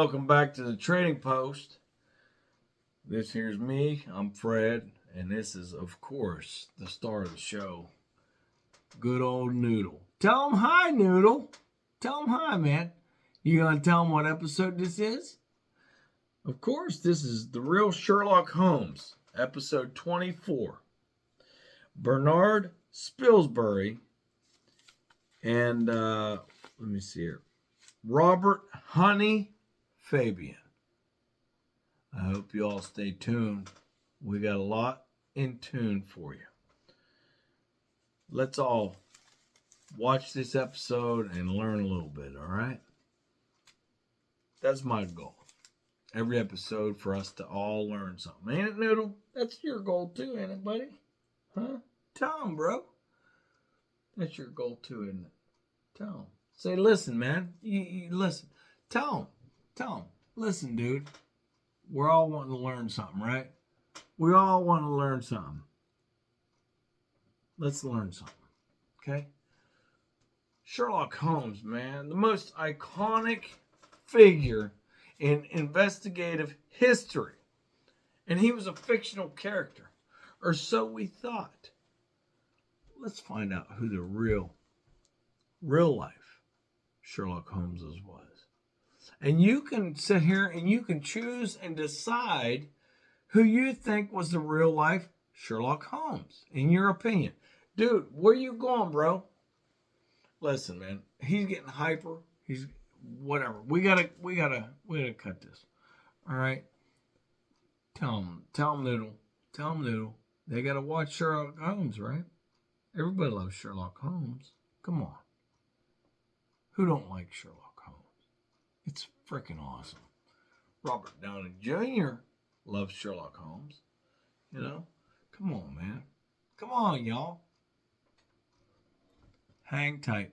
welcome back to the Trading Post. This here's me, I'm Fred, and this is, of course, the star of the show, good old Noodle. Tell him hi, Noodle. Tell him hi, man. You gonna tell him what episode this is? Of course, this is The Real Sherlock Holmes, episode 24. Bernard Spilsbury and, let me see here, Robert Honey Fabian. I hope you all stay tuned. We got a lot in tune for you. Let's all watch this episode and learn a little bit, all right? That's my goal. Every episode for us to all learn something. Ain't it, Noodle? That's your goal too, ain't it, buddy? Huh? Tell him, bro. That's your goal too, isn't it? Tell him. Say, listen, man. You listen. Tell him. Tell him. Listen, dude. We're all wanting to learn something, right? We all want to learn something. Let's learn something, okay? Sherlock Holmes, man. The most iconic figure in investigative history. And he was a fictional character. Or so we thought. Let's find out who the real life Sherlock Holmes was. And you can sit here and you can choose and decide who you think was the real life Sherlock Holmes, in your opinion. Dude, where you going, bro? Listen, man, he's getting hyper. He's whatever. We gotta cut this. All right. Tell him, Noodle. They gotta watch Sherlock Holmes, right? Everybody loves Sherlock Holmes. Come on. Who don't like Sherlock Holmes? It's freaking awesome. Robert Downey Jr. loves Sherlock Holmes. You know? Come on, man. Come on, y'all. Hang tight.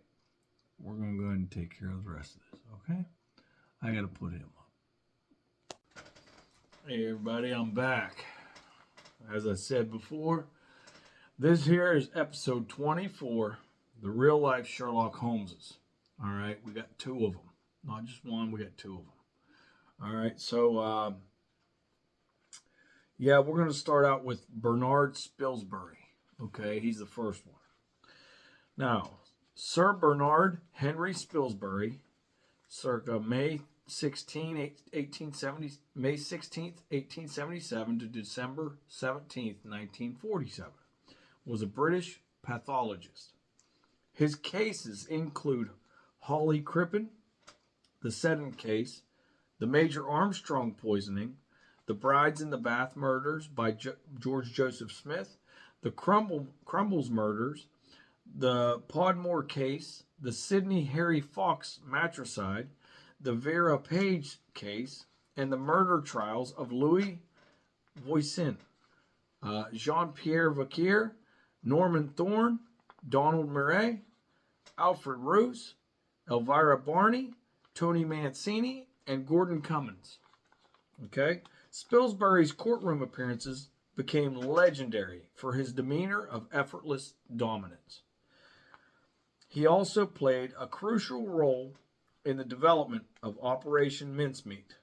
We're going to go ahead and take care of the rest of this, okay? I got to put him up. Hey, everybody, I'm back. As I said before, this here is episode 24, The Real Life Sherlock Holmeses. All right, we got two of them. Not just one, we got two of them. All right, so, yeah, we're going to start out with Bernard Spilsbury. Okay, he's the first one. Now, Sir Bernard Henry Spilsbury, circa May 16th, 1877 to December 17th, 1947, was a British pathologist. His cases include Hawley Crippen, the Seddon case, the Major Armstrong poisoning, the Brides in the Bath murders by George Joseph Smith, the Crumbles murders, the Podmore case, the Sidney Harry Fox matricide, the Vera Page case, and the murder trials of Louis Voisin, Jean-Pierre Vaquier, Norman Thorne, Donald Murray, Alfred Roos, Elvira Barney, Tony Mancini, and Gordon Cummins. Okay? Spilsbury's courtroom appearances became legendary for his demeanor of effortless dominance. He also played a crucial role in the development of Operation Mincemeat,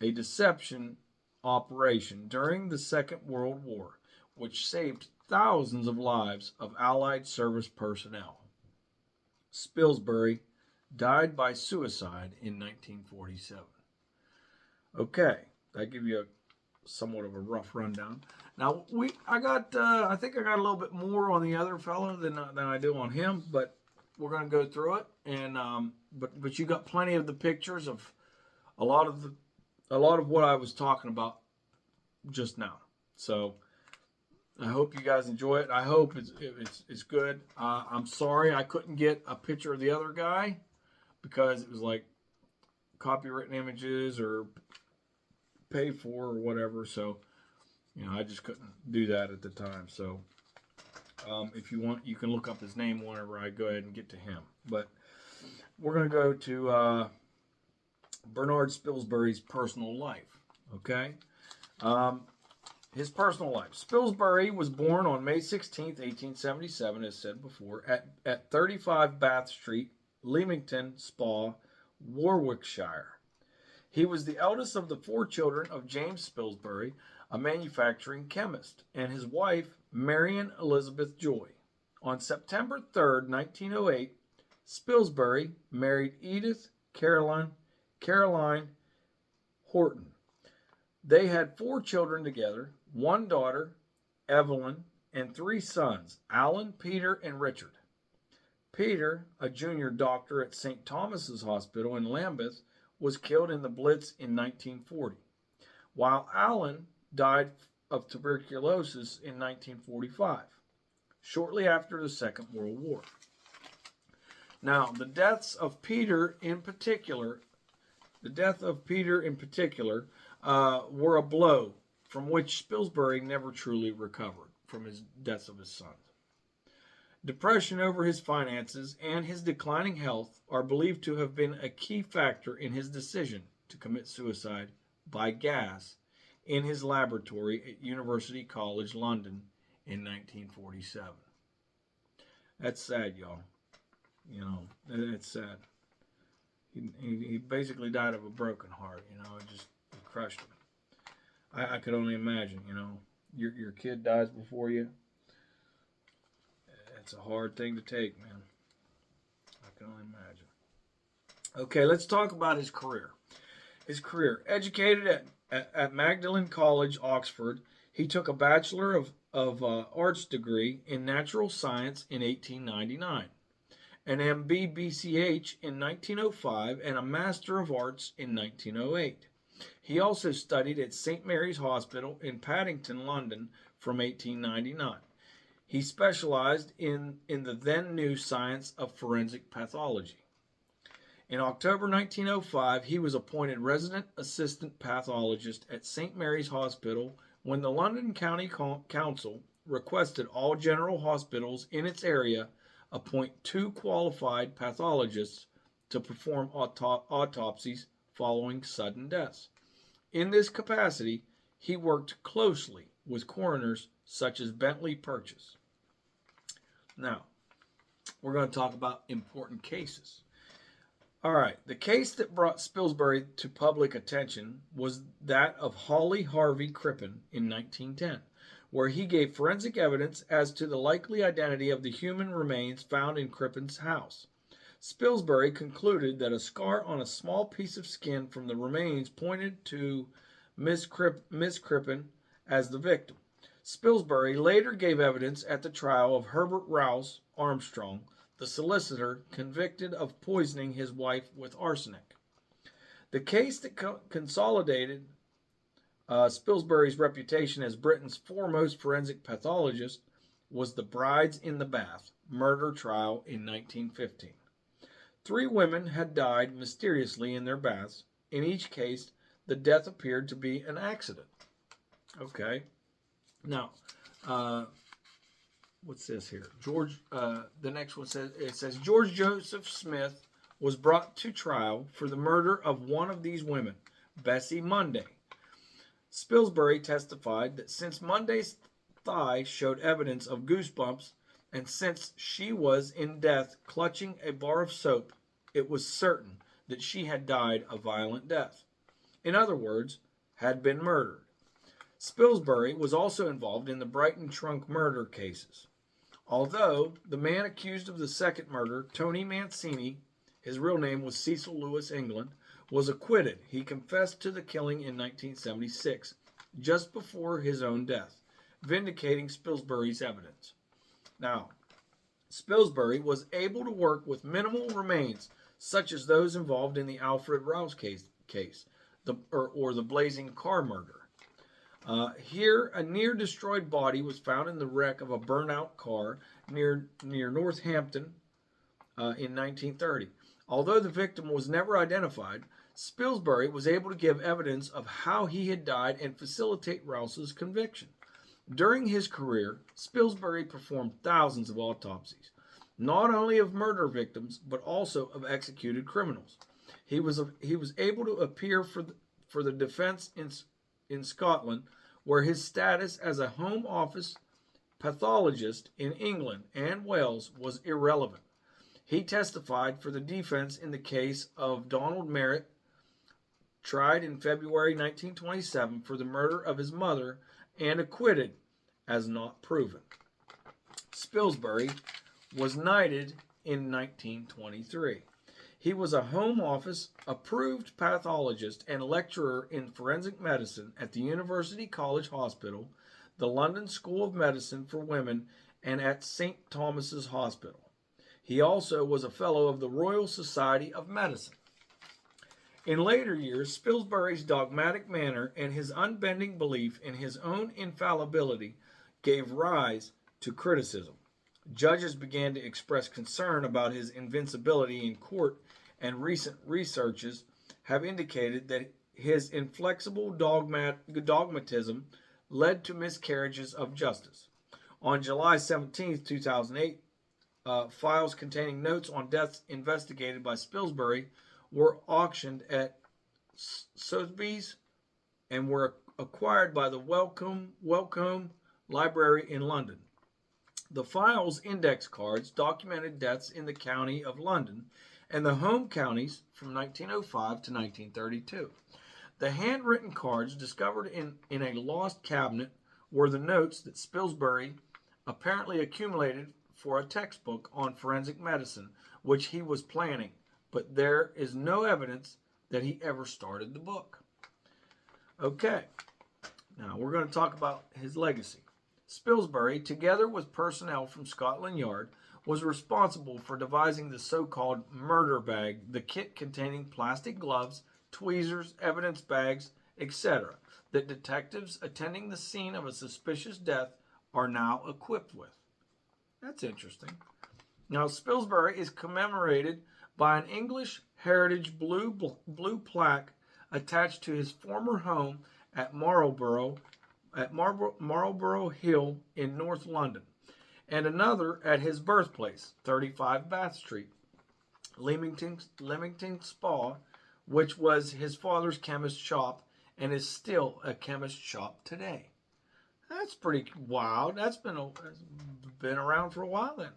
a deception operation during the Second World War, which saved thousands of lives of Allied service personnel. Spilsbury died by suicide in 1947. Okay, that gives you somewhat of a rough rundown. Now I think I got a little bit more on the other fellow than I do on him, but we're going to go through it. And but you got plenty of the pictures of a lot of what I was talking about just now. So I hope you guys enjoy it. I hope it's good. I'm sorry I couldn't get a picture of the other guy because it was like copyrighted images or paid for or whatever. So, I just couldn't do that at the time. So, if you want, you can look up his name whenever I go ahead and get to him. But we're going to go to Bernard Spilsbury's personal life. Okay? His personal life. Spilsbury was born on May 16th, 1877, as said before, at 35 Bath Street, Leamington Spa, Warwickshire. He was the eldest of the 4 children of James Spilsbury, a manufacturing chemist, and his wife, Marion Elizabeth Joy. On September 3rd, 1908, Spilsbury married Edith Caroline Horton. They had 4 children together, 1 daughter, Evelyn, and 3 sons, Alan, Peter, and Richard. Peter, a junior doctor at St. Thomas's Hospital in Lambeth, was killed in the Blitz in 1940, while Alan died of tuberculosis in 1945, shortly after the Second World War. Now, the death of Peter in particular, were a blow from which Spilsbury never truly recovered from his deaths of his sons. Depression over his finances and his declining health are believed to have been a key factor in his decision to commit suicide by gas in his laboratory at University College London in 1947. That's sad, y'all. You know, it's sad. He basically died of a broken heart. You know, it crushed him. I could only imagine. You know, your kid dies before you. It's a hard thing to take, man. I can only imagine. Okay, let's talk about his career. Educated at Magdalen College, Oxford, he took a Bachelor of Arts degree in Natural Science in 1899, an MB BCH in 1905, and a Master of Arts in 1908. He also studied at St. Mary's Hospital in Paddington, London from 1899. He specialized in the then new science of forensic pathology. In October 1905, he was appointed resident assistant pathologist at St. Mary's Hospital when the London County Council requested all general hospitals in its area appoint 2 qualified pathologists to perform autopsies following sudden deaths. In this capacity, he worked closely with coroners such as Bentley Purchase. Now, we're going to talk about important cases. All right, the case that brought Spilsbury to public attention was that of Hawley Harvey Crippen in 1910, where he gave forensic evidence as to the likely identity of the human remains found in Crippen's house. Spilsbury concluded that a scar on a small piece of skin from the remains pointed to Miss Crippen as the victim. Spilsbury later gave evidence at the trial of Herbert Rouse Armstrong, the solicitor convicted of poisoning his wife with arsenic. The case that consolidated Spilsbury's reputation as Britain's foremost forensic pathologist was the Brides in the Bath murder trial in 1915. 3 women had died mysteriously in their baths. In each case, the death appeared to be an accident. Okay. Now, what's this here? The next one says George Joseph Smith was brought to trial for the murder of one of these women, Bessie Monday. Spilsbury testified that since Monday's thigh showed evidence of goosebumps, and since she was in death clutching a bar of soap, it was certain that she had died a violent death. In other words, had been murdered. Spilsbury was also involved in the Brighton trunk murder cases. Although the man accused of the second murder, Tony Mancini, his real name was Cecil Lewis England, was acquitted. He confessed to the killing in 1976, just before his own death, vindicating Spilsbury's evidence. Now, Spilsbury was able to work with minimal remains, such as those involved in the Alfred Rouse case, or the Blazing Car murder. Here, a near-destroyed body was found in the wreck of a burnt-out car near Northampton in 1930. Although the victim was never identified, Spilsbury was able to give evidence of how he had died and facilitate Rouse's conviction. During his career, Spilsbury performed thousands of autopsies, not only of murder victims, but also of executed criminals. He was able to appear for the defense in Scotland, where his status as a Home Office pathologist in England and Wales was irrelevant. He testified for the defense in the case of Donald Merritt, tried in February 1927 for the murder of his mother and acquitted as not proven. Spilsbury was knighted in 1923. He was a Home Office approved pathologist and lecturer in forensic medicine at the University College Hospital, the London School of Medicine for Women, and at St. Thomas's Hospital. He also was a fellow of the Royal Society of Medicine. In later years, Spilsbury's dogmatic manner and his unbending belief in his own infallibility gave rise to criticism. Judges began to express concern about his invincibility in court, and recent researches have indicated that his inflexible dogmatism led to miscarriages of justice. On July 17, 2008, files containing notes on deaths investigated by Spilsbury were auctioned at Sotheby's and were acquired by the Wellcome Library in London. The files index cards documented deaths in the County of London and the home counties from 1905 to 1932. The handwritten cards discovered in a lost cabinet were the notes that Spilsbury apparently accumulated for a textbook on forensic medicine, which he was planning, but there is no evidence that he ever started the book. Okay, now we're going to talk about his legacy. Spilsbury, together with personnel from Scotland Yard, was responsible for devising the so-called murder bag, the kit containing plastic gloves, tweezers, evidence bags, etc., that detectives attending the scene of a suspicious death are now equipped with. That's interesting. Now, Spilsbury is commemorated by an English Heritage blue plaque attached to his former home at Marlborough Hill in North London, and another at his birthplace, 35 Bath Street, Leamington Spa, which was his father's chemist shop and is still a chemist shop today. That's pretty wild. That's been around for a while then.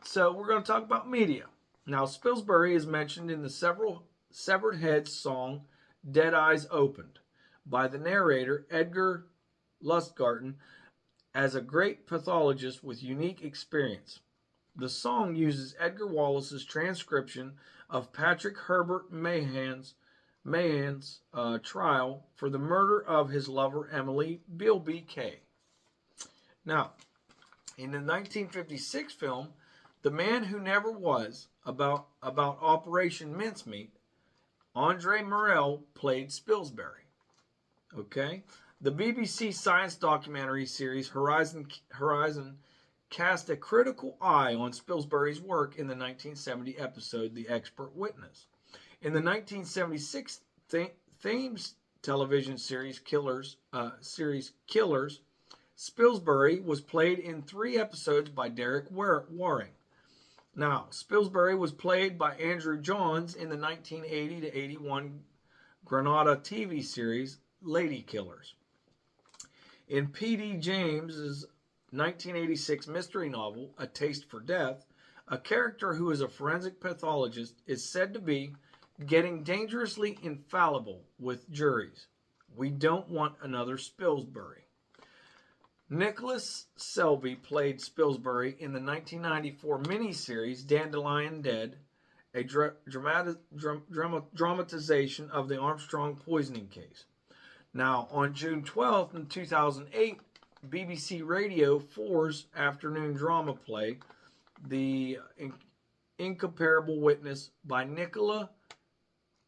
So we're going to talk about media. Now, Spilsbury is mentioned in the Severed Heads song Dead Eyes Opened by the narrator Edgar Lustgarten as a great pathologist with unique experience. The song uses Edgar Wallace's transcription of Patrick Herbert Mahan's trial for the murder of his lover Emily Bilby Kay. Now, in the 1956 film The Man Who Never Was, about Operation Mincemeat, Andre Morel played Spilsbury. Okay? The BBC science documentary series Horizon cast a critical eye on Spilsbury's work in the 1970 episode The Expert Witness. In the 1976 Thames television series Killers, Spilsbury was played in 3 episodes by Derek Waring. Now, Spilsbury was played by Andrew Johns in the 1980 to 81 Granada TV series Lady Killers. In P.D. James's 1986 mystery novel A Taste for Death, a character who is a forensic pathologist is said to be getting dangerously infallible with juries. We don't want another Spilsbury. Nicholas Selby played Spilsbury in the 1994 miniseries Dandelion Dead, a dramatization of the Armstrong poisoning case. Now, on June 12th, in 2008, BBC Radio 4's afternoon drama play, The Incomparable Witness by Nicola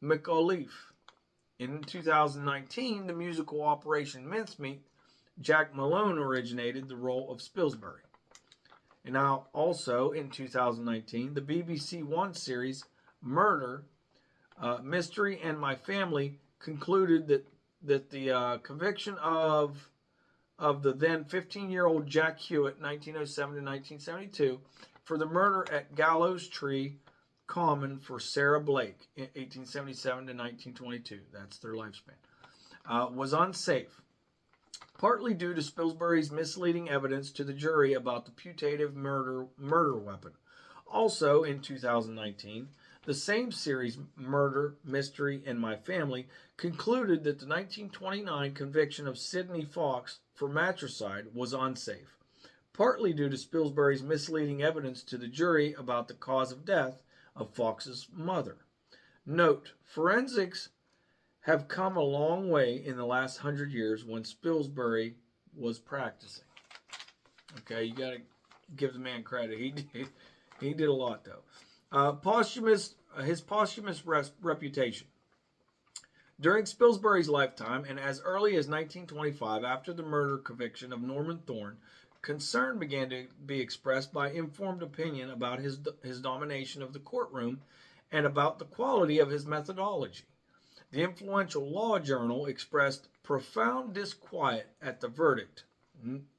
McAuliffe. In 2019, the musical Operation Mincemeat, Jack Malone originated the role of Spilsbury. And now, also in 2019, the BBC One series Murder, Mystery and My Family concluded that the conviction of the then 15-year-old Jack Hewitt, 1907 to 1972, for the murder at Gallows Tree Common for Sarah Blake, 1877 to 1922, that's their lifespan, was unsafe, partly due to Spilsbury's misleading evidence to the jury about the putative murder weapon. Also, in 2019, The same series, Murder, Mystery, and My Family, concluded that the 1929 conviction of Sidney Fox for matricide was unsafe, partly due to Spilsbury's misleading evidence to the jury about the cause of death of Fox's mother. Note, forensics have come a long way in the last 100 years when Spilsbury was practicing. Okay, you got to give the man credit. He did a lot, though. His posthumous reputation. During Spilsbury's lifetime, and as early as 1925, after the murder conviction of Norman Thorne, concern began to be expressed by informed opinion about his domination of the courtroom and about the quality of his methodology. The influential Law Journal expressed profound disquiet at the verdict,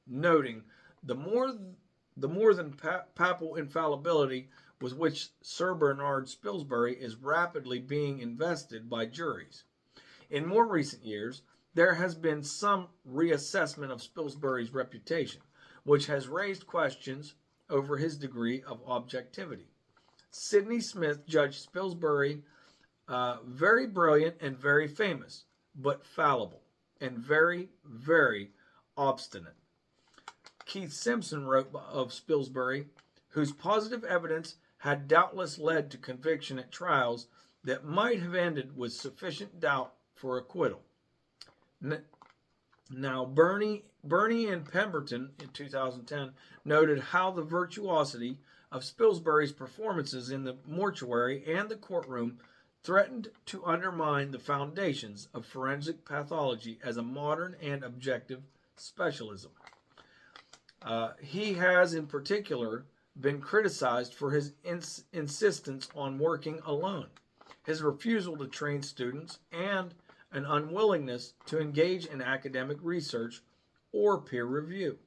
noting the more than papal infallibility with which Sir Bernard Spilsbury is rapidly being invested by juries. In more recent years, there has been some reassessment of Spilsbury's reputation, which has raised questions over his degree of objectivity. Sidney Smith judged Spilsbury very brilliant and very famous, but fallible and very, very obstinate. Keith Simpson wrote of Spilsbury, whose positive evidence had doubtless led to conviction at trials that might have ended with sufficient doubt for acquittal. Now, Bernie and Pemberton in 2010 noted how the virtuosity of Spilsbury's performances in the mortuary and the courtroom threatened to undermine the foundations of forensic pathology as a modern and objective specialism. He has, in particular, been criticized for his insistence on working alone, his refusal to train students, and an unwillingness to engage in academic research or peer review.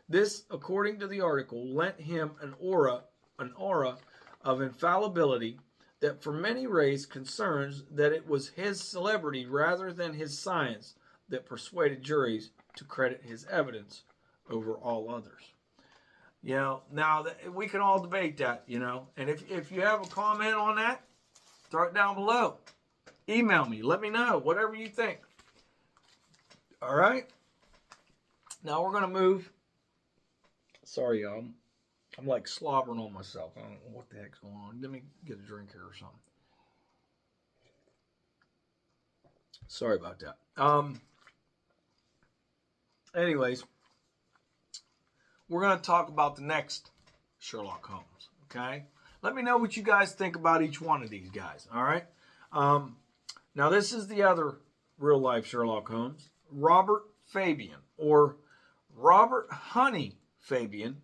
This, according to the article, lent him an aura of infallibility that for many raised concerns that it was his celebrity rather than his science that persuaded juries to credit his evidence over all others. Now we can all debate that, and if you have a comment on that, throw it down below. Email me, let me know, whatever you think. All right? Now we're going to move. Sorry, y'all. I'm like slobbering on myself. I don't know what the heck's going on. Let me get a drink here or something. Sorry about that. Anyways, we're going to talk about the next Sherlock Holmes, okay? Let me know what you guys think about each one of these guys, all right? Now, this is the other real-life Sherlock Holmes, Robert Fabian, or Robert Honey Fabian.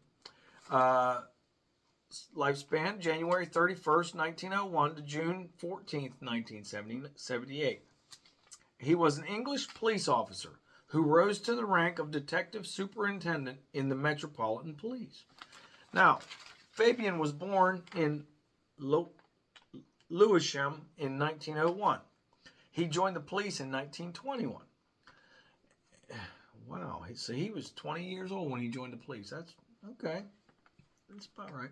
Lifespan, January 31st, 1901 to June 14th, 1978. He was an English police officer who rose to the rank of detective superintendent in the Metropolitan Police. Now, Fabian was born in Lewisham in 1901. He joined the police in 1921. Wow, so he was 20 years old when he joined the police. That's okay. That's about right.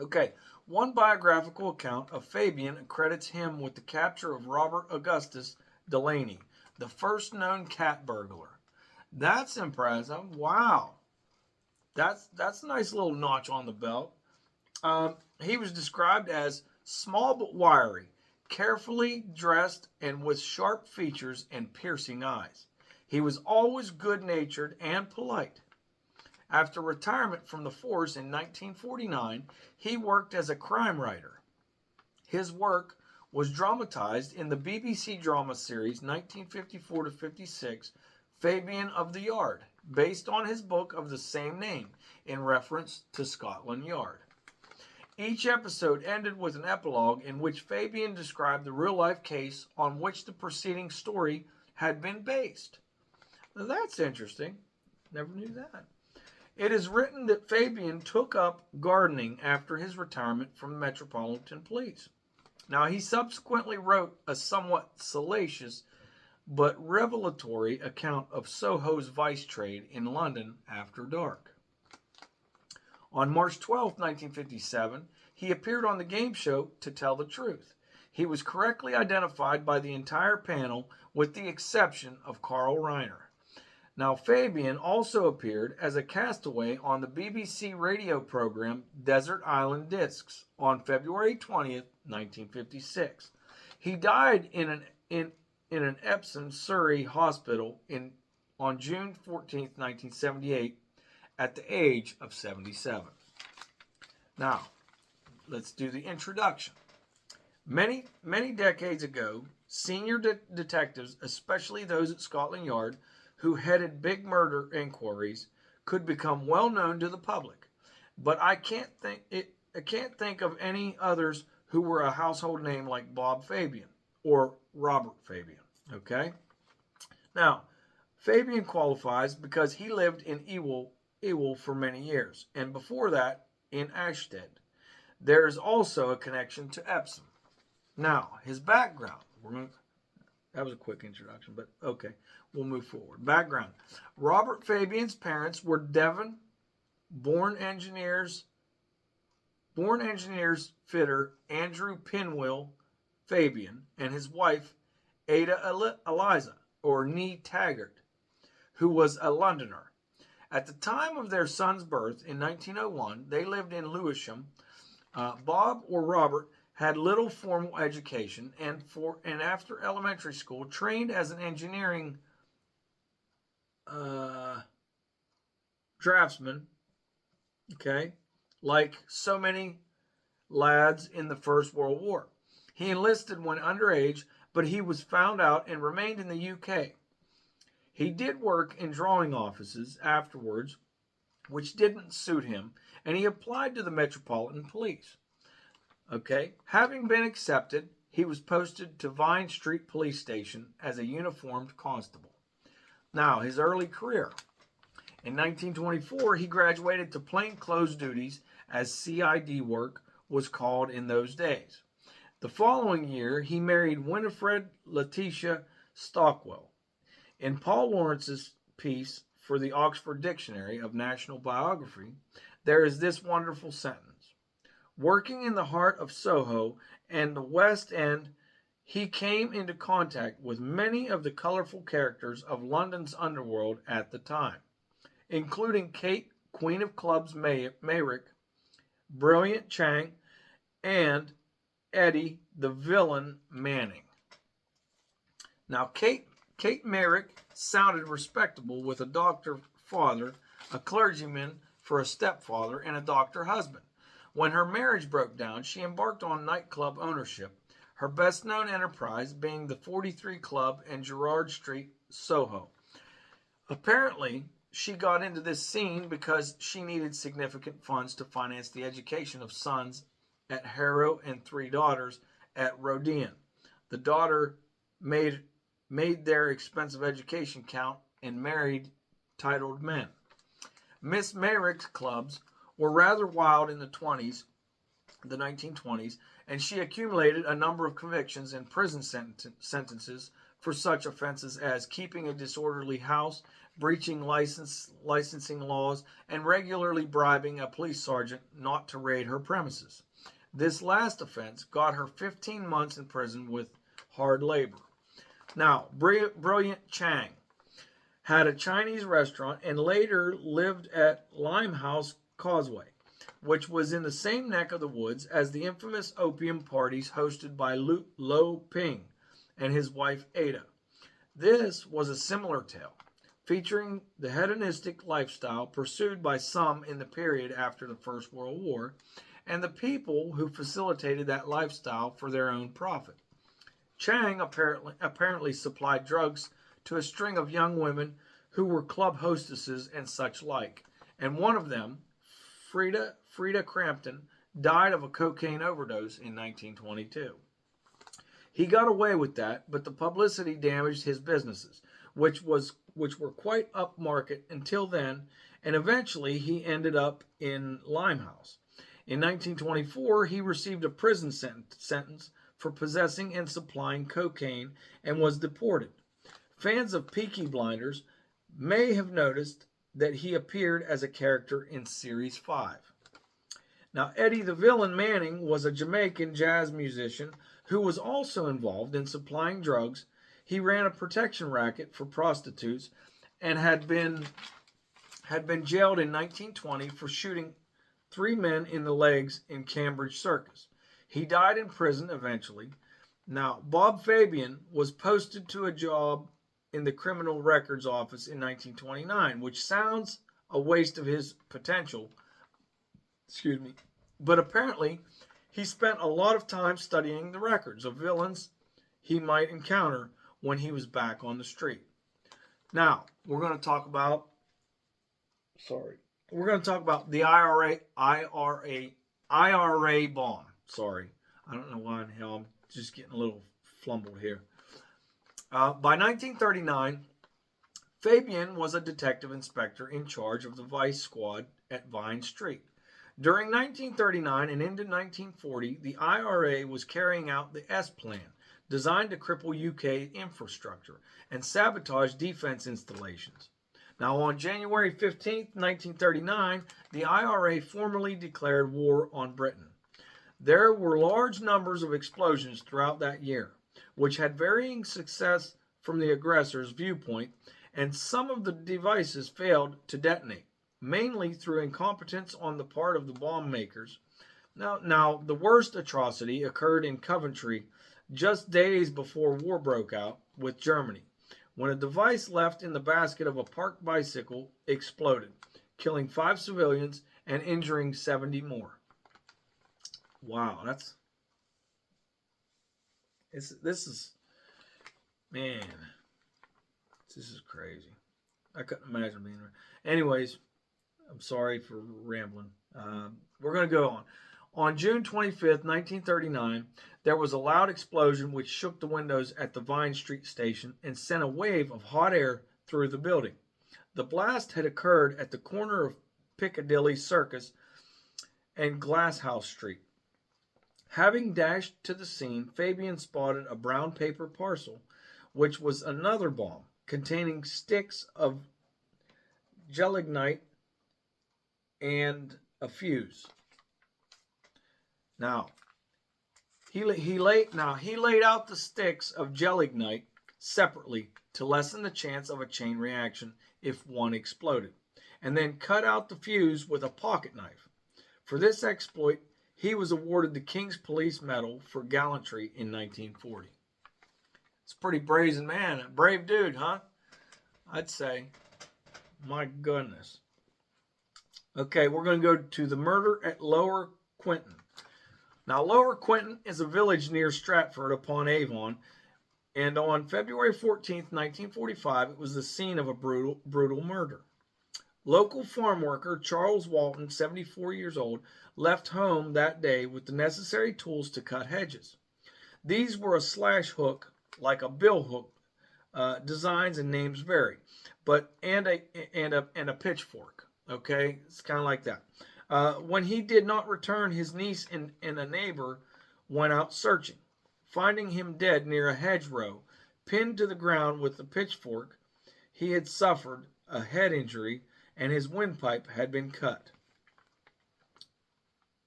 Okay, one biographical account of Fabian accredits him with the capture of Robert Augustus Delaney, the first known cat burglar. That's impressive. Wow. That's a nice little notch on the belt. He was described as small but wiry, carefully dressed, and with sharp features and piercing eyes. He was always good-natured and polite. After retirement from the force in 1949, he worked as a crime writer. His work was dramatized in the BBC drama series 1954 to 56, Fabian of the Yard, based on his book of the same name, in reference to Scotland Yard. Each episode ended with an epilogue in which Fabian described the real-life case on which the preceding story had been based. Now, that's interesting. Never knew that. It is written that Fabian took up gardening after his retirement from the Metropolitan Police. Now, he subsequently wrote a somewhat salacious but revelatory account of Soho's vice trade in London after dark. On March 12, 1957, he appeared on the game show To Tell the Truth. He was correctly identified by the entire panel with the exception of Carl Reiner. Now, Fabian also appeared as a castaway on the BBC radio program Desert Island Discs on February 20th, 1956. He died in an Epsom, Surrey hospital on June 14th, 1978, at the age of 77. Now, let's do the introduction. Many decades ago, senior detectives, especially those at Scotland Yard, who headed big murder inquiries, could become well known to the public. But I can't think of any others who were a household name like Bob Fabian or Robert Fabian. Okay? Now, Fabian qualifies because he lived in Ewell for many years, and before that, in Ashtead. There is also a connection to Epsom. Now, his background. That was a quick introduction, but okay, we'll move forward. Background. Robert Fabian's parents were Devon, born engineers fitter Andrew Pinwell Fabian, and his wife Ada Eliza, or Nee Taggart, who was a Londoner. At the time of their son's birth in 1901, they lived in Lewisham. Bob or Robert had little formal education, and after elementary school, trained as an engineering draftsman. Okay, like so many lads in the First World War. He enlisted when underage, but he was found out and remained in the UK. He did work in drawing offices afterwards, which didn't suit him, and he applied to the Metropolitan Police. Okay, having been accepted, he was posted to Vine Street Police Station as a uniformed constable. Now, his early career. In 1924, he graduated to plainclothes duties, as CID work was called in those days. The following year, he married Winifred Letitia Stockwell. In Paul Lawrence's piece for the Oxford Dictionary of National Biography, there is this wonderful sentence. Working in the heart of Soho and the West End, he came into contact with many of the colorful characters of London's underworld at the time, including Kate, Queen of Clubs Mayrick, Brilliant Chang, and Eddie, the villain Manning. Now, Kate Mayrick sounded respectable with a doctor father, a clergyman for a stepfather, and a doctor husband. When her marriage broke down, she embarked on nightclub ownership, her best-known enterprise being the 43 Club in Gerrard Street, Soho. Apparently, she got into this scene because she needed significant funds to finance the education of sons at Harrow and 3 daughters at Roedean. The daughter made their expensive education count and married titled men. Miss Mayrick's clubs were rather wild in the 1920s, and she accumulated a number of convictions and prison sentences for such offenses as keeping a disorderly house, breaching licensing laws, and regularly bribing a police sergeant not to raid her premises. This last offense got her 15 months in prison with hard labor. Now, Brilliant Chang had a Chinese restaurant and later lived at Limehouse Causeway, which was in the same neck of the woods as the infamous opium parties hosted by Lo Ping and his wife Ada. This was a similar tale, featuring the hedonistic lifestyle pursued by some in the period after the First World War, and the people who facilitated that lifestyle for their own profit. Chang apparently supplied drugs to a string of young women who were club hostesses and such like, and one of them, Frida Crampton, died of a cocaine overdose in 1922. He got away with that, but the publicity damaged his businesses, which were quite upmarket until then, and eventually he ended up in Limehouse. In 1924, he received a prison sentence for possessing and supplying cocaine and was deported. Fans of Peaky Blinders may have noticed that he appeared as a character in Series 5. Now, Eddie the Villain Manning was a Jamaican jazz musician who was also involved in supplying drugs. He ran a protection racket for prostitutes and had been jailed in 1920 for shooting three men in the legs in Cambridge Circus. He died in prison eventually. Now, Bob Fabian was posted to a job in the Criminal Records Office in 1929, which sounds a waste of his potential. Excuse me. But apparently, he spent a lot of time studying the records of villains he might encounter when he was back on the street. Now, we're going to talk about the IRA bomb. Sorry. I don't know why in hell I'm just getting a little flumbled here. By 1939, Fabian was a detective inspector in charge of the Vice Squad at Vine Street. During 1939 and into 1940, the IRA was carrying out the S Plan, designed to cripple UK infrastructure and sabotage defense installations. Now, on January 15, 1939, the IRA formally declared war on Britain. There were large numbers of explosions throughout that year, which had varying success from the aggressor's viewpoint, and some of the devices failed to detonate, mainly through incompetence on the part of the bomb makers. Now, the worst atrocity occurred in Coventry just days before war broke out with Germany, when a device left in the basket of a parked bicycle exploded, killing 5 civilians and injuring 70 more. Wow, this is crazy. I couldn't imagine being there. Anyways, I'm sorry for rambling. We're going to go on. On June 25th, 1939, there was a loud explosion which shook the windows at the Vine Street station and sent a wave of hot air through the building. The blast had occurred at the corner of Piccadilly Circus and Glasshouse Street. Having dashed to the scene, Fabian spotted a brown paper parcel, which was another bomb containing sticks of gelignite and a fuse. Now, he laid out the sticks of gelignite separately to lessen the chance of a chain reaction if one exploded, and then cut out the fuse with a pocket knife. For this exploit, he was awarded the King's Police Medal for gallantry in 1940. It's a pretty brazen man, a brave dude, huh? I'd say. My goodness. Okay, we're going to go to the murder at Lower Quinton. Now, Lower Quinton is a village near Stratford upon Avon, and on February 14th, 1945, it was the scene of a brutal murder. Local farm worker Charles Walton, 74 years old, left home that day with the necessary tools to cut hedges. These were a slash hook, like a bill hook. Designs and names vary, and a pitchfork. Okay, it's kind of like that. When he did not return, his niece and a neighbor went out searching, finding him dead near a hedgerow, pinned to the ground with the pitchfork. He had suffered a head injury, and his windpipe had been cut.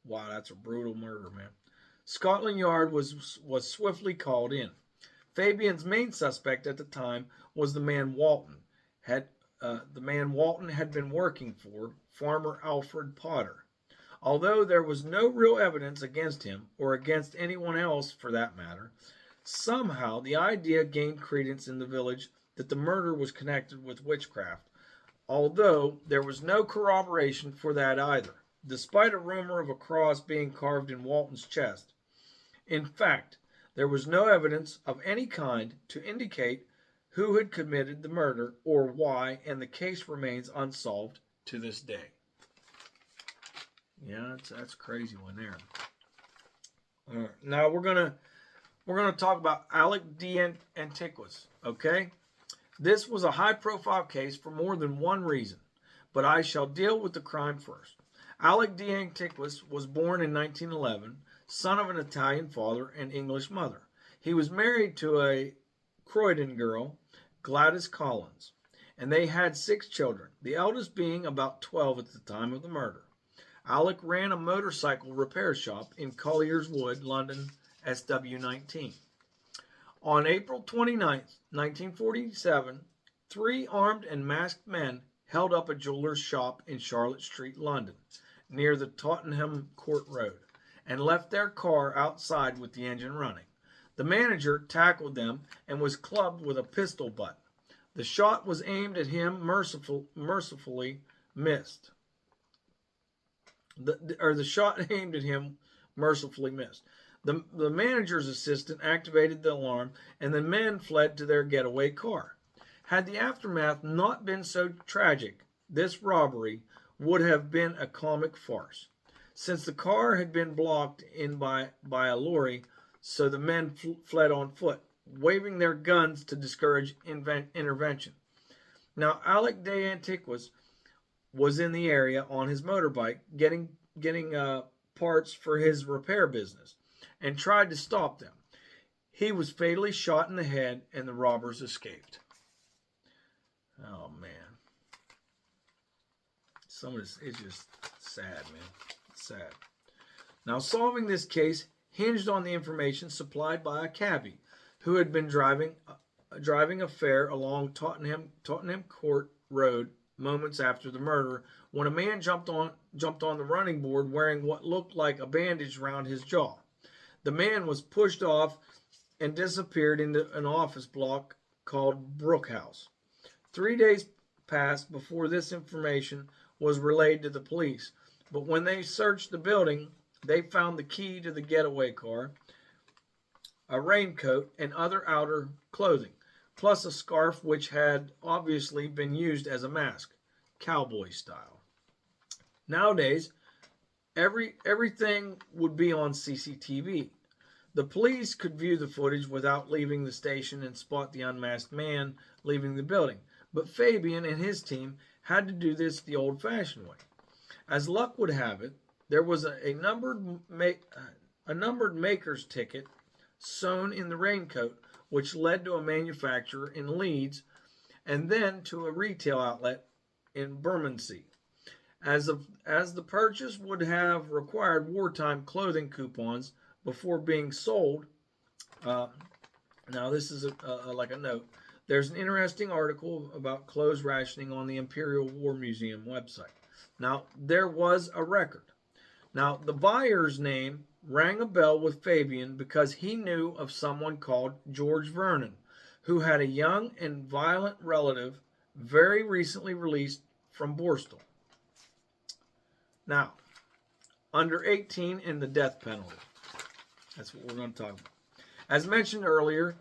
Wow, that's a brutal murder, man. Scotland Yard was swiftly called in. Fabian's main suspect at the time was the man Walton had been working for, Farmer Alfred Potter. Although there was no real evidence against him, or against anyone else for that matter, somehow the idea gained credence in the village that the murder was connected with witchcraft, although there was no corroboration for that either, despite a rumor of a cross being carved in Walton's chest. In fact, there was no evidence of any kind to indicate who had committed the murder or why, and the case remains unsolved to this day. Yeah, that's a crazy one there. All right, now we're gonna talk about Alec de Antiquis. Okay, this was a high-profile case for more than one reason, but I shall deal with the crime first. Alec de Antiquis was born in 1911. Son of an Italian father and English mother. He was married to a Croydon girl, Gladys Collins, and they had 6 children, the eldest being about 12 at the time of the murder. Alec ran a motorcycle repair shop in Collier's Wood, London, SW19. On April 29th, 1947, three armed and masked men held up a jeweler's shop in Charlotte Street, London, near the Tottenham Court Road, and left their car outside with the engine running. The manager tackled them and was clubbed with a pistol butt. The shot was aimed at him, mercifully missed. The shot aimed at him mercifully missed. The manager's assistant activated the alarm, and the men fled to their getaway car. Had the aftermath not been so tragic, this robbery would have been a comic farce. Since the car had been blocked in by a lorry, so the men fled on foot, waving their guns to discourage intervention. Now, Alec de Antiquas was in the area on his motorbike getting parts for his repair business and tried to stop them. He was fatally shot in the head and the robbers escaped. Oh, man. Some of this is just sad, man. It's sad. Now, solving this case hinged on the information supplied by a cabbie who had been driving a fare along Tottenham Court Road moments after the murder when a man jumped on the running board wearing what looked like a bandage around his jaw. The man was pushed off and disappeared into an office block called Brook House. 3 days passed before this information was relayed to the police, but when they searched the building, they found the key to the getaway car, a raincoat, and other outer clothing, plus a scarf which had obviously been used as a mask, cowboy style. Nowadays, everything would be on CCTV. The police could view the footage without leaving the station and spot the unmasked man leaving the building. But Fabian and his team had to do this the old-fashioned way. As luck would have it, there was a numbered maker's ticket sewn in the raincoat, which led to a manufacturer in Leeds and then to a retail outlet in Bermondsey. As the purchase would have required wartime clothing coupons before being sold. Now this is like a note. There's an interesting article about clothes rationing on the Imperial War Museum website. Now, there was a record. Now, the buyer's name rang a bell with Fabian because he knew of someone called George Vernon, who had a young and violent relative very recently released from Borstal. Now, under 18 and the death penalty. That's what we're going to talk about. As mentioned earlier,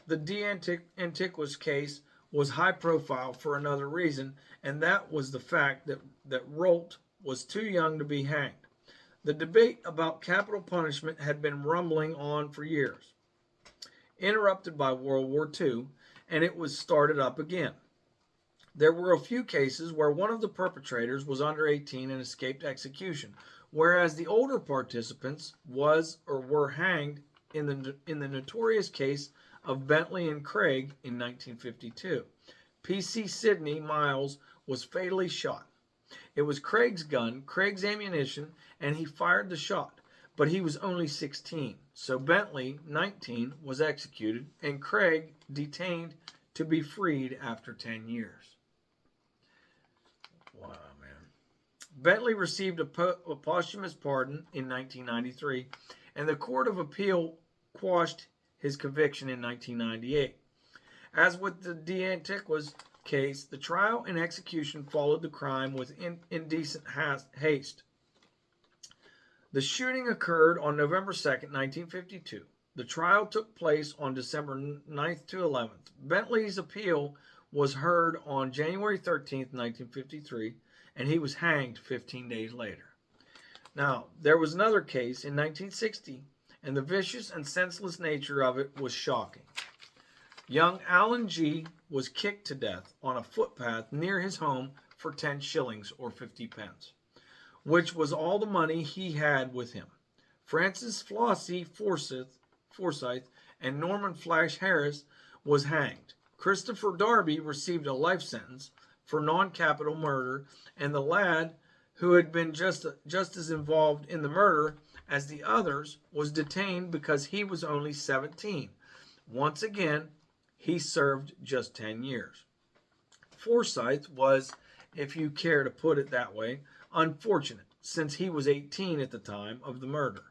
the De Antiquas case was high profile for another reason, and that was the fact that Rolt was too young to be hanged. The debate about capital punishment had been rumbling on for years, interrupted by World War II, and it was started up again. There were a few cases where one of the perpetrators was under 18 and escaped execution, whereas the older participants were hanged in the notorious case of Bentley and Craig in 1952. P.C. Sidney Miles was fatally shot. It was Craig's gun, Craig's ammunition, and he fired the shot, but he was only 16. So Bentley, 19, was executed, and Craig detained to be freed after 10 years. Wow, man. Bentley received a posthumous pardon in 1993, and the Court of Appeal quashed his conviction in 1998. As with the De Antiquas case, the trial and execution followed the crime with indecent haste. The shooting occurred on November 2nd, 1952. The trial took place on December 9th to 11th. Bentley's appeal was heard on January 13th, 1953, and he was hanged 15 days later. Now, there was another case in 1960, and the vicious and senseless nature of it was shocking. Young Alan G. was kicked to death on a footpath near his home for 10 shillings or 50 pence, which was all the money he had with him. Francis Flossie Forsyth and Norman Flash Harris was hanged. Christopher Darby received a life sentence for non-capital murder, and the lad who had been just as involved in the murder as the others, was detained because he was only 17. Once again, he served just 10 years. Forsyth was, if you care to put it that way, unfortunate, since he was 18 at the time of the murder.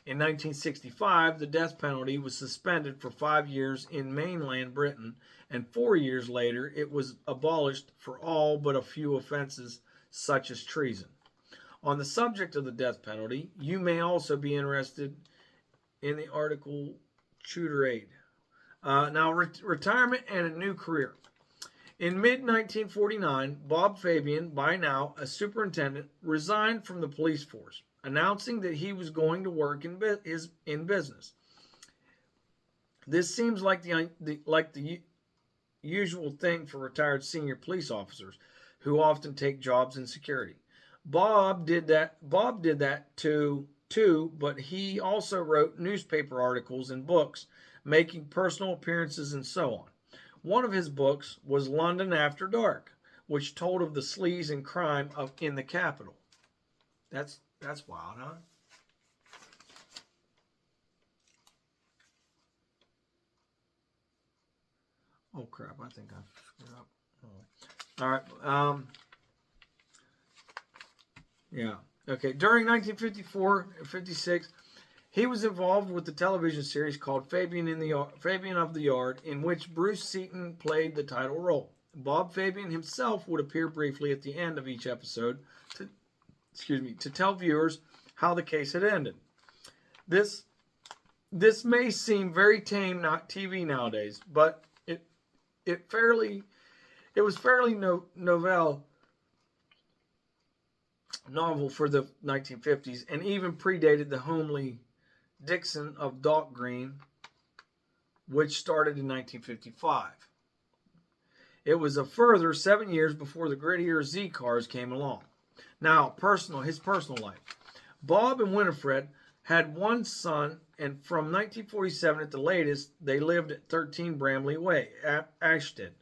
In 1965, the death penalty was suspended for 5 years in mainland Britain, and 4 years later it was abolished for all but a few offenses such as treason. On the subject of the death penalty, you may also be interested in the article Tutor Aid. Retirement and a new career. In mid-1949, Bob Fabian, by now a superintendent, resigned from the police force, announcing that he was going to work in business. This seems like the usual thing for retired senior police officers, who often take jobs in security. Bob did that too, but he also wrote newspaper articles and books, making personal appearances and so on. One of his books was London After Dark, which told of the sleaze and crime in the capital. That's wild, huh? Oh crap! I think I screwed up. Oh. All right. Yeah. Okay. During 1954-56, he was involved with the television series called Fabian of the Yard, in which Bruce Seaton played the title role. Bob Fabian himself would appear briefly at the end of each episode to tell viewers how the case had ended. This may seem very tame, not TV nowadays, but it was fairly novel for the 1950s, and even predated the homely Dixon of Dock Green, which started in 1955. It was a further 7 years before the grittier Z cars came along. Now, his personal life. Bob and Winifred had one son, and from 1947 at the latest, they lived at 13 Bramley Way, Ashton.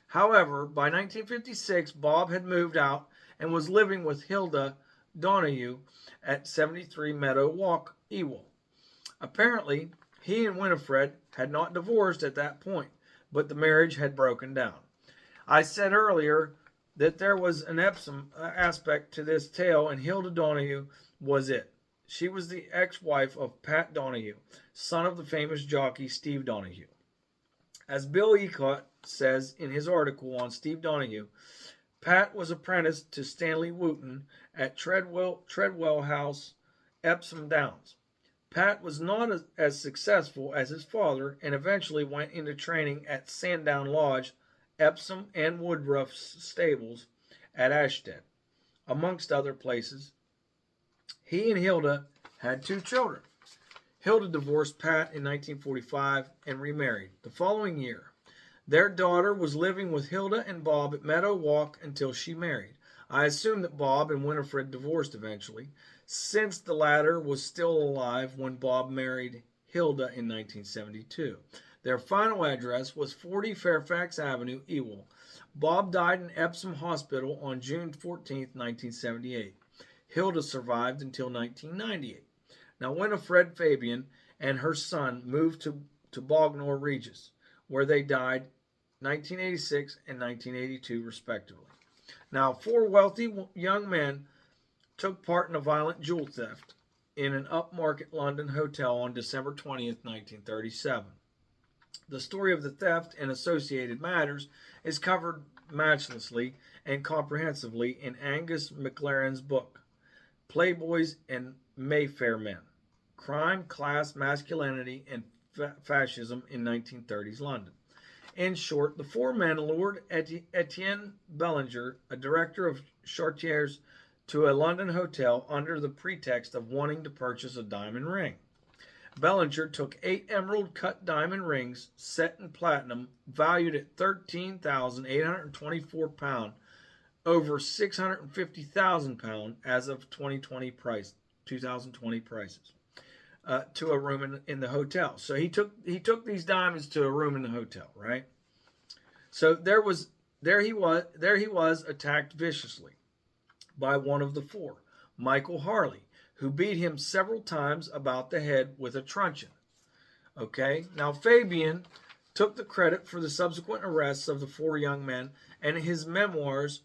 However, by 1956, Bob had moved out and was living with Hilda Donahue at 73 Meadow Walk, Ewell. Apparently, he and Winifred had not divorced at that point, but the marriage had broken down. I said earlier that there was an Epsom aspect to this tale, and Hilda Donahue was it. She was the ex-wife of Pat Donahue, son of the famous jockey Steve Donahue. As Bill Ecott says in his article on Steve Donahue, Pat was apprenticed to Stanley Wooten at Treadwell House, Epsom Downs. Pat was not as successful as his father, and eventually went into training at Sandown Lodge, Epsom and Woodruff's stables at Ashstead, amongst other places. He and Hilda had 2 children. Hilda divorced Pat in 1945 and remarried the following year. Their daughter was living with Hilda and Bob at Meadow Walk until she married. I assume that Bob and Winifred divorced eventually, since the latter was still alive when Bob married Hilda in 1972. Their final address was 40 Fairfax Avenue, Ewell. Bob died in Epsom Hospital on June 14, 1978. Hilda survived until 1998. Now, Winifred Fabian and her son moved to Bognor Regis, where they died 1986 and 1982, respectively. Now, 4 wealthy young men took part in a violent jewel theft in an upmarket London hotel on December 20th, 1937. The story of the theft and associated matters is covered matchlessly and comprehensively in Angus MacLaren's book, Playboys and Mayfair Men: Crime, Class, Masculinity, and Fascism in 1930s London. In short, the 4 men lured Etienne Bellinger, a director of Chartiers, to a London hotel under the pretext of wanting to purchase a diamond ring. Bellinger took 8 emerald-cut diamond rings set in platinum, valued at £13,824, over £650,000 as of 2020 prices, to a room in the hotel. So he took these diamonds to a room in the hotel, right? So there he was attacked viciously. by one of the four, Michael Harley, who beat him several times about the head with a truncheon. Okay, now Fabian took the credit for the subsequent arrests of the four young men, and his memoirs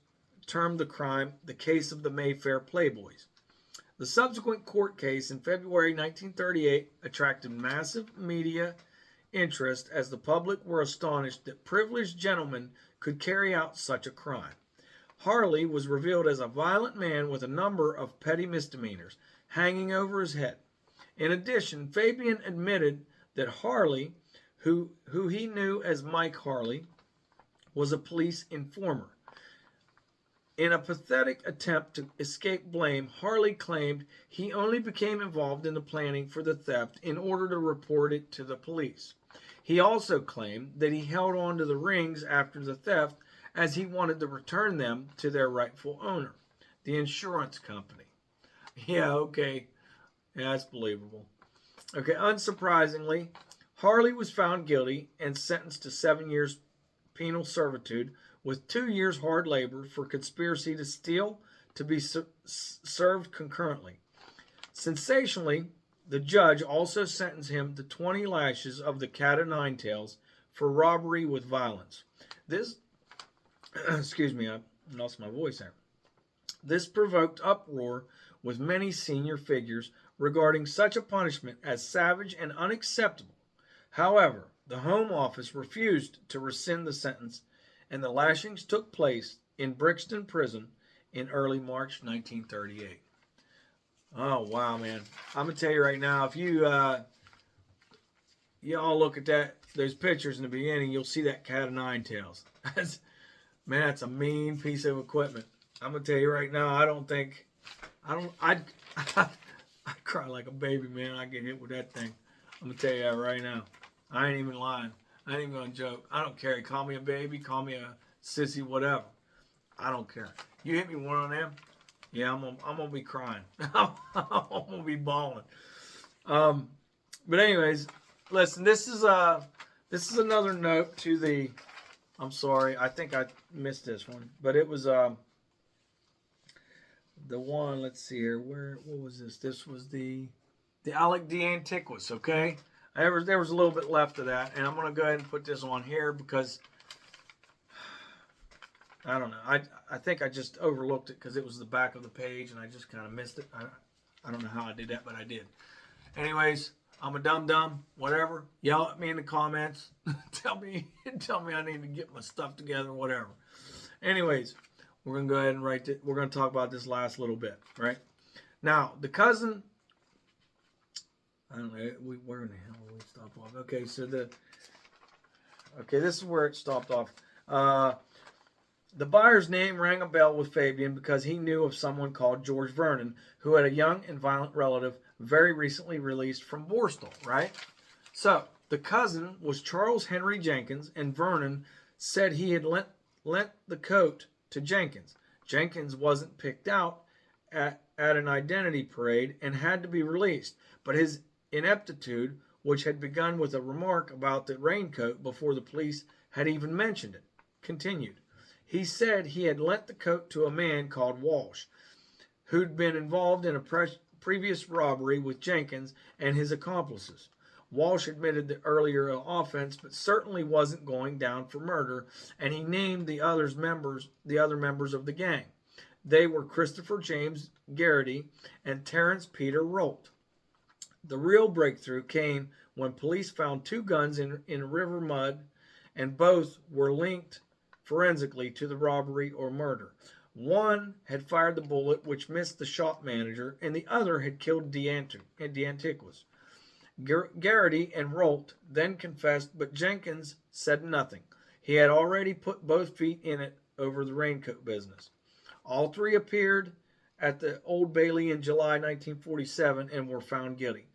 termed the crime the case of the Mayfair Playboys. The subsequent court case in February 1938 attracted massive media interest as the public were astonished that privileged gentlemen could carry out such a crime. Harley was revealed as a violent man with a number of petty misdemeanors hanging over his head. In addition, Fabian admitted that Harley, who he knew as Mike Harley, was a police informer. In a pathetic attempt to escape blame, Harley claimed he only became involved in the planning for the theft in order to report it to the police. He also claimed that he held on to the rings after the theft as he wanted to return them to their rightful owner, the insurance company. Yeah, okay. Yeah, that's believable. Okay, unsurprisingly, Harley was found guilty and sentenced to 7 years penal servitude with 2 years hard labor for conspiracy to steal to be served concurrently. Sensationally, the judge also sentenced him to 20 lashes of the cat o' nine tails for robbery with violence. This, excuse me, I lost my voice there. This provoked uproar with many senior figures regarding such a punishment as savage and unacceptable. However, the Home Office refused to rescind the sentence, and the lashings took place in Brixton Prison in early March 1938. Oh, wow, man. I'm going to tell you right now, if you all look at those pictures in the beginning, you'll see that cat of nine tails. That's a mean piece of equipment. I'm going to tell you right now, I'd cry like a baby, man. I get hit with that thing. I'm going to tell you that right now. I ain't even lying. I ain't even going to joke. I don't care. Call me a baby, call me a sissy, whatever. I don't care. You hit me one of them, yeah, I'm gonna be crying. I'm gonna be bawling. But anyways, listen. This is another note to the. I'm sorry. I think I missed this one, but it was the one. Let's see here. What was this? This was the Alec de Antiquis. Okay. There was a little bit left of that, and I'm gonna go ahead and put this on here because. I don't know. I think I just overlooked it because it was the back of the page and I just kind of missed it. I don't know how I did that, but I did. Anyways, I'm a dum-dum, whatever. Yell at me in the comments. tell me I need to get my stuff together, whatever. Anyways, we're going to go ahead and write it. We're going to talk about this last little bit, right? Now, the cousin, I don't know, where in the hell did we stop off? Okay, so this is where it stopped off. The buyer's name rang a bell with Fabian because he knew of someone called George Vernon, who had a young and violent relative very recently released from Borstal, right? So, the cousin was Charles Henry Jenkins, and Vernon said he had lent the coat to Jenkins. Jenkins wasn't picked out at an identity parade and had to be released, but his ineptitude, which had begun with a remark about the raincoat before the police had even mentioned it, continued. He said he had lent the coat to a man called Walsh, who'd been involved in a previous robbery with Jenkins and his accomplices. Walsh admitted the earlier offense, but certainly wasn't going down for murder, and he named the other members of the gang. They were Christopher James Garrity and Terence Peter Rolt. The real breakthrough came when police found two guns in river mud, and both were linked forensically to the robbery or murder. One had fired the bullet which missed the shop manager, and the other had killed de Antiquis. Garrity and Rolt then confessed, but Jenkins said nothing. He had already put both feet in it over the raincoat business. All three appeared at the Old Bailey in July 1947 and were found guilty.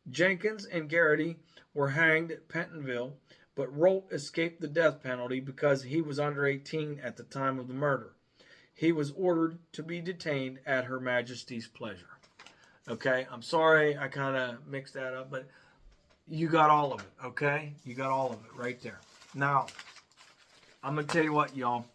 Jenkins and Garrity were hanged at Pentonville, but Rolt escaped the death penalty because he was under 18 at the time of the murder. He was ordered to be detained at Her Majesty's pleasure. Okay, I'm sorry I kind of mixed that up, but you got all of it, okay? You got all of it right there. Now, I'm going to tell you what, y'all.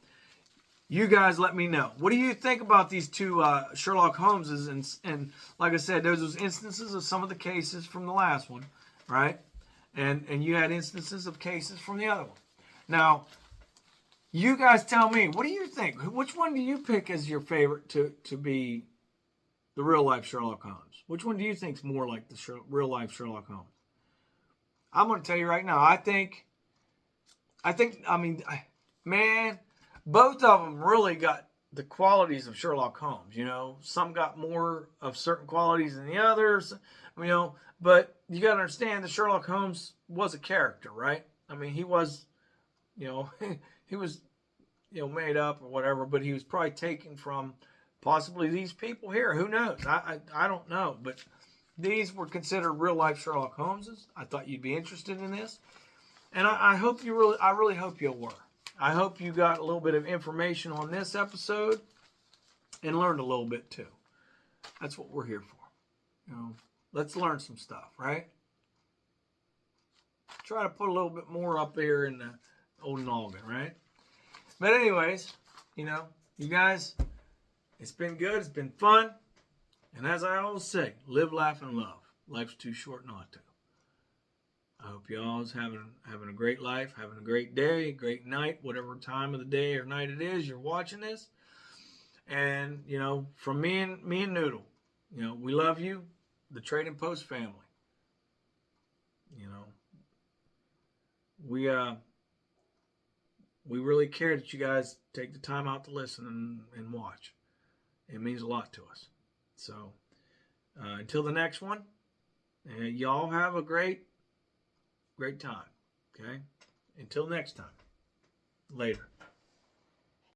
You guys let me know. What do you think about these two Sherlock Holmeses? And like I said, there's those instances of some of the cases from the last one, right? And you had instances of cases from the other one. Now, you guys tell me, what do you think? Which one do you pick as your favorite to be the real life Sherlock Holmes? Which one do you think is more like the real life Sherlock Holmes? I'm going to tell you right now. I mean, man, both of them really got the qualities of Sherlock Holmes. You know, some got more of certain qualities than the others. You know, but you got to understand that Sherlock Holmes was a character, right? I mean, he was, you know, he was, you know, made up or whatever, but he was probably taken from possibly these people here. Who knows? I don't know, but these were considered real life Sherlock Holmeses. I thought you'd be interested in this. And I really hope you were. I hope you got a little bit of information on this episode and learned a little bit too. That's what we're here for. You know, let's learn some stuff, right? Try to put a little bit more up there in the old noggin, right? But anyways, you know, you guys, it's been good. It's been fun. And as I always say, live, laugh, and love. Life's too short not to. I hope you all is having a great life, having a great day, great night, whatever time of the day or night it is you're watching this. And, you know, from me and Noodle, you know, we love you, the Trading Post family. You know, we really care that you guys take the time out to listen and watch. It means a lot to us. So, until the next one, y'all have a great time. Okay? Until next time. Later.